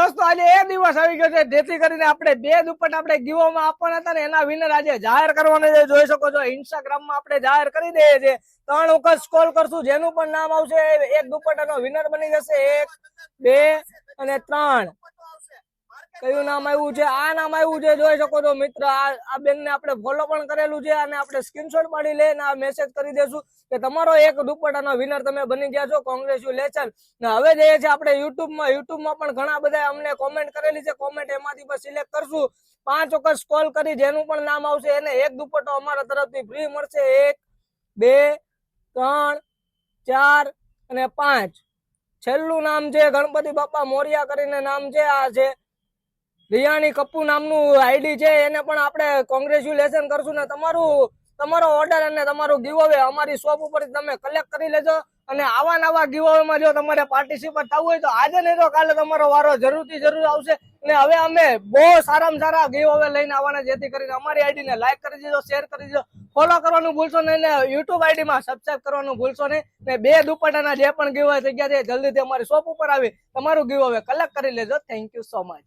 દોસ્તો આજે એ દિવસ આવી ગયો છે જેથી કરીને આપણે 2 દુપટ્ટા આપણે ગીવોમાં આપવાના હતા ને એના વિનર આજે જાહેર કરવાના છે. જોઈ શકો છો ઇન્સ્ટાગ્રામમાં આપણે જાહેર કરી દઈએ છીએ. 3 વખત સ્ક્રોલ કરશું, જેનું પણ નામ આવશે એક દુપટ્ટાનો વિનર બની જશે. 1 2 અને 3. કયું નામ આવ્યું છે? આ નામ આવ્યું છે. જોઈ શકો છો મિત્ર, આ બેન ને આપણે ફોલો પણ કરેલું છે અને આપણે સ્ક્રીનશોટ પાડી લઈને આ મેસેજ કરી દેશું કે તમારો એક દુપટ્ટાનો વિનર તમે બની ગયા છો. કોંગ્રેચ્યુલેશન. ને હવે જઈએ છે આપણે યુટ્યુબમાં પણ ઘણા બધા અમને કોમેન્ટ કરેલી છે. કોમેન્ટ એમાંથી પણ સિલેક્ટ કરશું. 5 વખત સ્ક્રોલ કરી જેનું પણ નામ આવશે એને એક દુપટ્ટો અમારા તરફથી ફ્રી મળશે. 1 2 3 4 અને 5. છેલ્લું નામ છે ગણપતિ બાપા મોરિયા કરીને નામ છે. આ છે રિયાણી કપૂ નામનું આઈડી છે, એને પણ આપણે કોંગ્રેચ્યુલેશન કરશું. ને તમારો ઓર્ડર અને તમારું ગીવ અવે અમારી શોપ ઉપર તમે કલેક્ટ કરી લેજો. અને આવા નવા ગીવ અવેમાં જો તમારે પાર્ટિસિપેટ થવું હોય તો આજે નહીં તો કાલે તમારો વારો જરૂર આવશે. અને હવે અમે બહુ સારામાં સારા ગીવ અવે લઈને આવવાના, જેથી કરીને અમારી આઈડી ને લાઈક કરી દેજો, શેર કરી દેજો, ફોલો કરવાનું ભૂલશો નહીં ને યુટ્યુબ આઈડી માં સબસ્ક્રાઇબ કરવાનું ભૂલશો નહીં. ને 2 દુપટ્ટાના જે પણ ગીવ અવે થઈ ગયા છે જલ્દીથી અમારી શોપ ઉપર આવી તમારું ગીવ અવે કલેક્ટ કરી લેજો. Thank you so much.